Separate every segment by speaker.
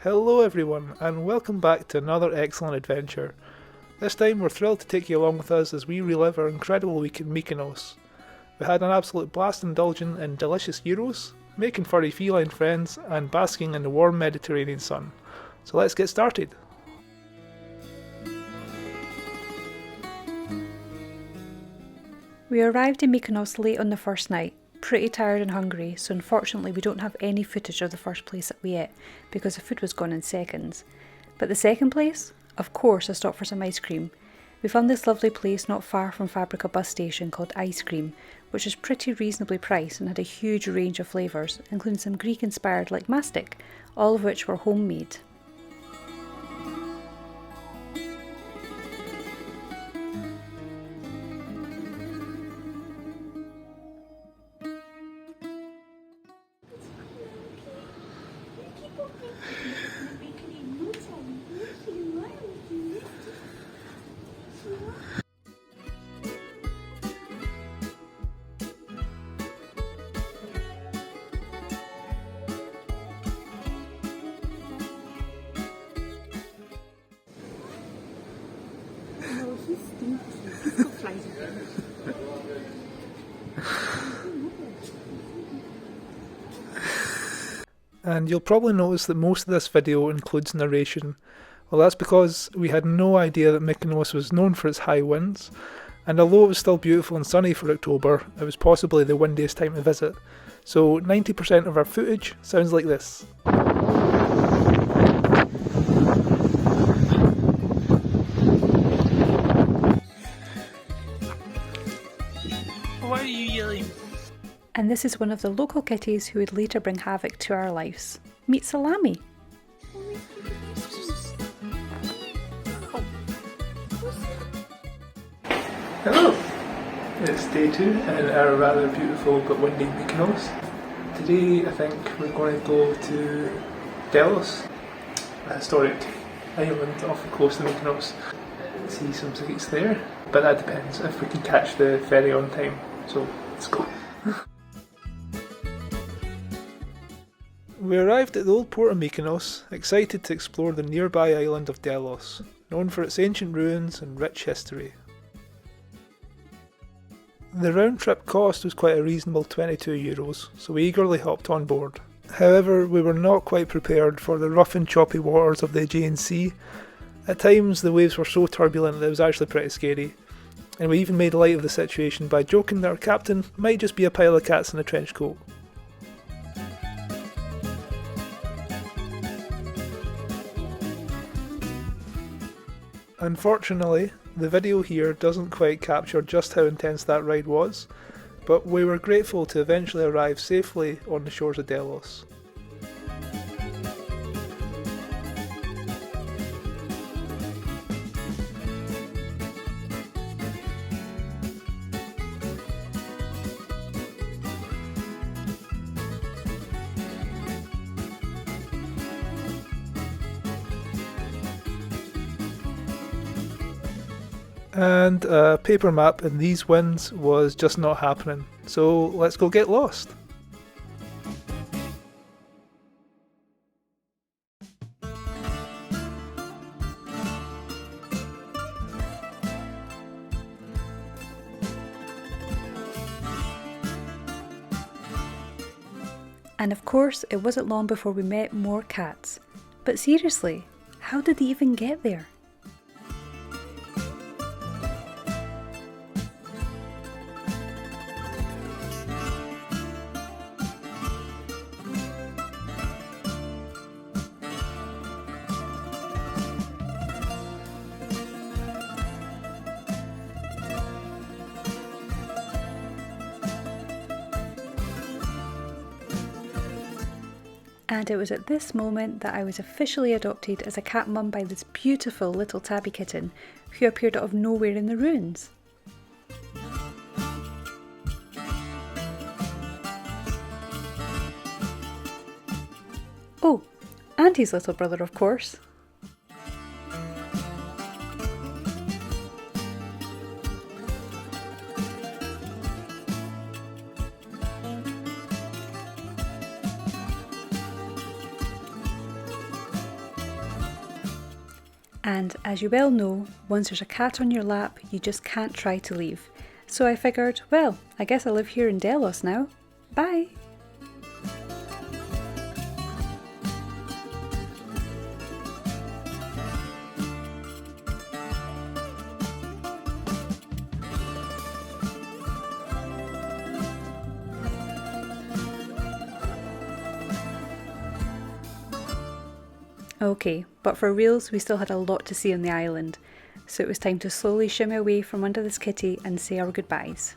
Speaker 1: Hello everyone, and welcome back to another excellent adventure. This time we're thrilled to take you along with us as we relive our incredible week in Mykonos. We had an absolute blast indulging in delicious gyros, making furry feline friends, and basking in the warm Mediterranean sun. So let's get started.
Speaker 2: We arrived in Mykonos late on the first night, pretty tired and hungry, so unfortunately we don't have any footage of the first place that we ate, because the food was gone in seconds. But the second place? Of course I stopped for some ice cream. We found this lovely place not far from Fabrica bus station called Ice Cream, which was pretty reasonably priced and had a huge range of flavours, including some Greek inspired like mastic, all of which were homemade.
Speaker 3: No, he's stinky. He's got flies again.
Speaker 1: And you'll probably notice that most of this video includes narration. Well, that's because we had no idea that Mykonos was known for its high winds, and although it was still beautiful and sunny for October, it was possibly the windiest time to visit. So 90% of our footage sounds like this.
Speaker 4: Why are you yelling?
Speaker 2: And this is one of the local kitties who would later bring havoc to our lives. Meet Salami.
Speaker 1: Hello! It's day 2 in our rather beautiful but windy Mykonos. Today I think we're going to go to Delos, a historic island off the coast of Mykonos. See some sights there, but that depends if we can catch the ferry on time. So let's go. We arrived at the old port of Mykonos, excited to explore the nearby island of Delos, known for its ancient ruins and rich history. The round trip cost was quite a reasonable €22, so we eagerly hopped on board. However, we were not quite prepared for the rough and choppy waters of the Aegean Sea. At times the waves were so turbulent that it was actually pretty scary, and we even made light of the situation by joking that our captain might just be a pile of cats in a trench coat. Unfortunately, the video here doesn't quite capture just how intense that ride was, but we were grateful to eventually arrive safely on the shores of Delos. And a paper map in these winds was just not happening, so let's go get lost.
Speaker 2: And of course, it wasn't long before we met more cats. But seriously, how did they even get there? And it was at this moment that I was officially adopted as a cat mum by this beautiful little tabby kitten who appeared out of nowhere in the ruins. Oh, and his little brother, of course. And as you well know, once there's a cat on your lap, you just can't try to leave. So I figured, well, I guess I live here in Delos now. Bye! Okay, but for reals, we still had a lot to see on the island, so it was time to slowly shimmy away from under this kitty and say our goodbyes.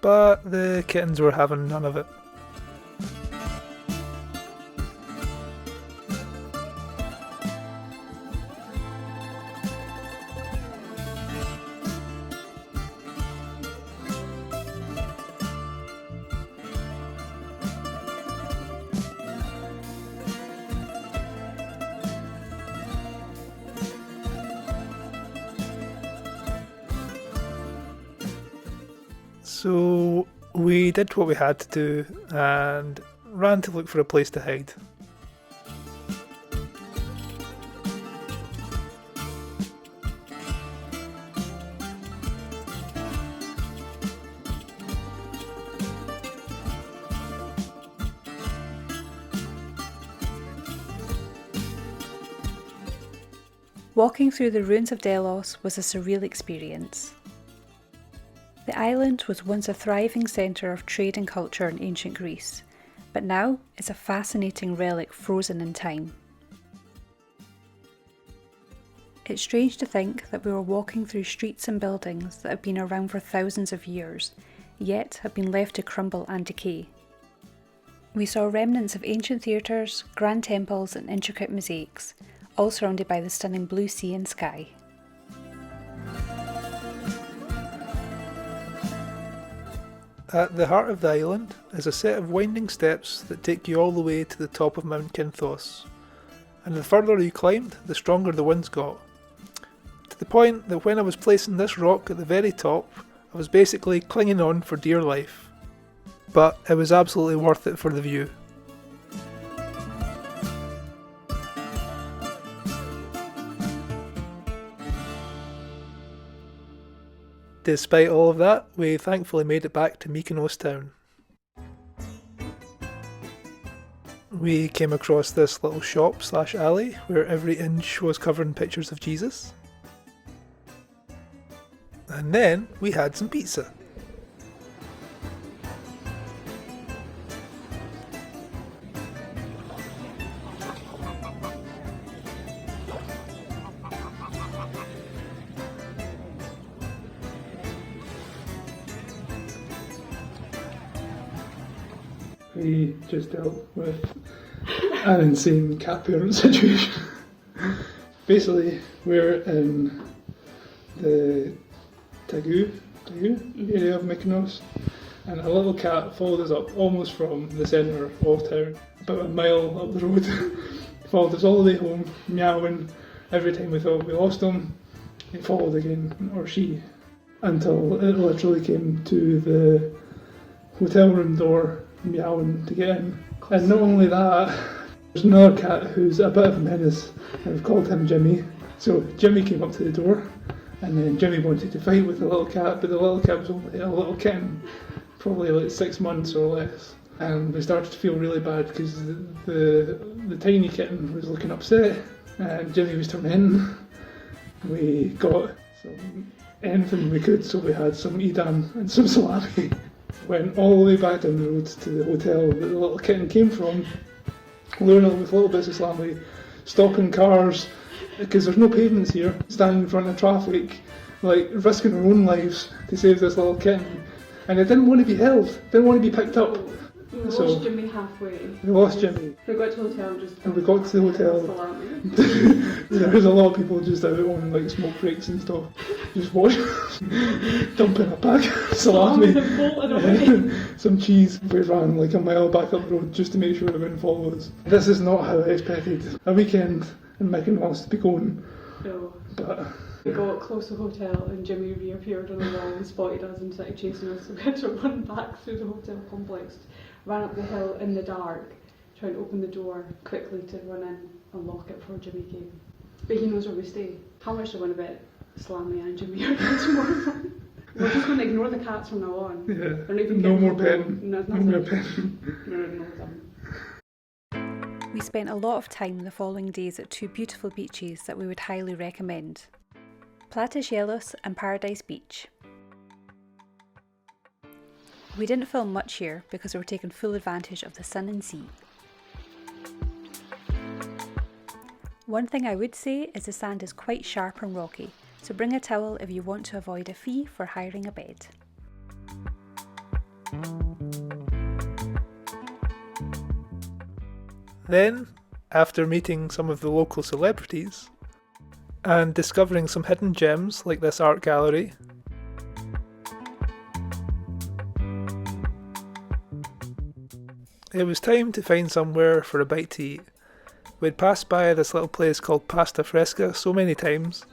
Speaker 1: But the kittens were having none of it. So we did what we had to do and ran to look for a place to hide.
Speaker 2: Walking through the ruins of Delos was a surreal experience. The island was once a thriving centre of trade and culture in ancient Greece, but now it's a fascinating relic frozen in time. It's strange to think that we were walking through streets and buildings that have been around for thousands of years, yet have been left to crumble and decay. We saw remnants of ancient theatres, grand temples and intricate mosaics, all surrounded by the stunning blue sea and sky.
Speaker 1: At the heart of the island is a set of winding steps that take you all the way to the top of Mount Kinthos, and the further you climbed, the stronger the winds got, to the point that when I was placing this rock at the very top, I was basically clinging on for dear life. But it was absolutely worth it for the view. Despite all of that, we thankfully made it back to Mykonos town. We came across this little shop / alley where every inch was covered in pictures of Jesus. And then we had some pizza. We just dealt with an insane cat parent situation. Basically, we're in the Tagu area of Mykonos, and a little cat followed us up almost from the centre of town, about a mile up the road. Followed us all the way home, meowing. Every time we thought we lost him, he followed again, or she, until it literally came to the hotel room door, meowing to get in. And not only that, there's another cat who's a bit of a menace, and we've called him Jimmy. So Jimmy came up to the door, and then Jimmy wanted to fight with the little cat, but the little cat was only a little kitten, probably like 6 months or less. And we started to feel really bad because the tiny kitten was looking upset, and Jimmy was turning in. We got anything we could, so we had some Edam and some salami. Went all the way back down the road to the hotel that the little kitten came from, luring it with little bits of salami, stopping cars, because there's no pavements here, standing in front of traffic, like risking our own lives to save this little kitten. And it didn't want to be held, didn't want to be picked up.
Speaker 3: We lost
Speaker 1: So-
Speaker 3: Jimmy halfway.
Speaker 1: We lost Jimmy.
Speaker 3: We got to the hotel and just...
Speaker 1: And we got to the hotel.
Speaker 3: Salami.
Speaker 1: There was a lot of people just out on like smoke breaks and stuff, just watching, dumping a pack of salami,
Speaker 3: Bolted away.
Speaker 1: some cheese. We ran like a mile back up the road just to make sure it wouldn't follow us. This is not how I expected a weekend in Mykonos to be going,
Speaker 3: No.
Speaker 1: but
Speaker 3: We got close to the hotel and Jimmy reappeared on the wall and spotted us and started chasing us, so we had to run back through the hotel complex, ran up the hill in the dark, trying to open the door quickly to run in and lock it before Jimmy came. But he knows where we stay. How much do I want to bet Salami and Jimmy are going tomorrow? We're just going to ignore the cats from now on.
Speaker 1: yeah,
Speaker 3: They're not even
Speaker 1: no
Speaker 3: getting
Speaker 1: more
Speaker 3: over-
Speaker 1: petting,
Speaker 3: No,
Speaker 1: no more
Speaker 3: nothing.
Speaker 1: petting.
Speaker 3: No them.
Speaker 2: We spent a lot of time the following days at two beautiful beaches that we would highly recommend. Gyros and Paradise Beach. We didn't film much here because we were taking full advantage of the sun and sea. One thing I would say is the sand is quite sharp and rocky, so bring a towel if you want to avoid a fee for hiring a bed.
Speaker 1: Then, after meeting some of the local celebrities and discovering some hidden gems like this art gallery, it was time to find somewhere for a bite to eat. We'd passed by this little place called Pasta Fresca so many times,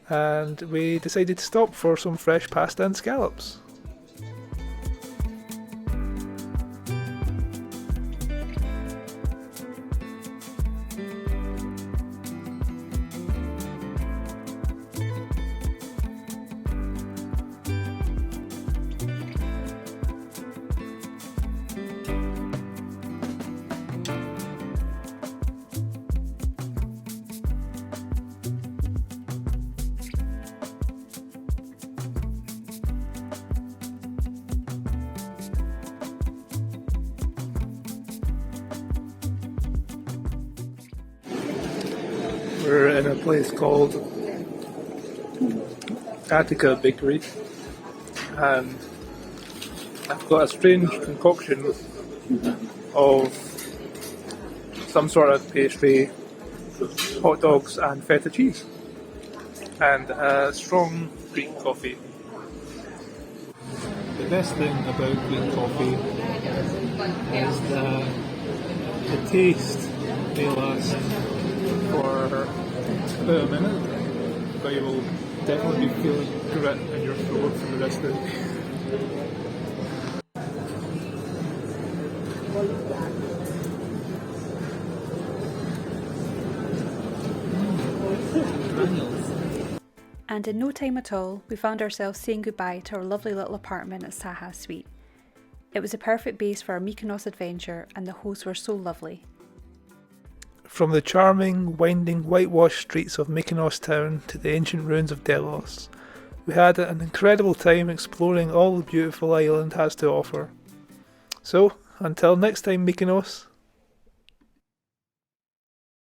Speaker 1: and we decided to stop for some fresh pasta and scallops. We're in a place called Attica Bakery, and I've got a strange concoction of some sort of pastry, hot dogs and feta cheese, and a strong Greek coffee. The best thing about Greek coffee is that the taste may last for about a minute, but you will definitely be feeling grit in your throat for the rest of the day.
Speaker 2: And in no time at all, we found ourselves saying goodbye to our lovely little apartment at Saha Suite. It was a perfect base for our Mykonos adventure, and the hosts were so lovely.
Speaker 1: From the charming, winding, whitewashed streets of Mykonos town to the ancient ruins of Delos, we had an incredible time exploring all the beautiful island has to offer. So, until next time Mykonos,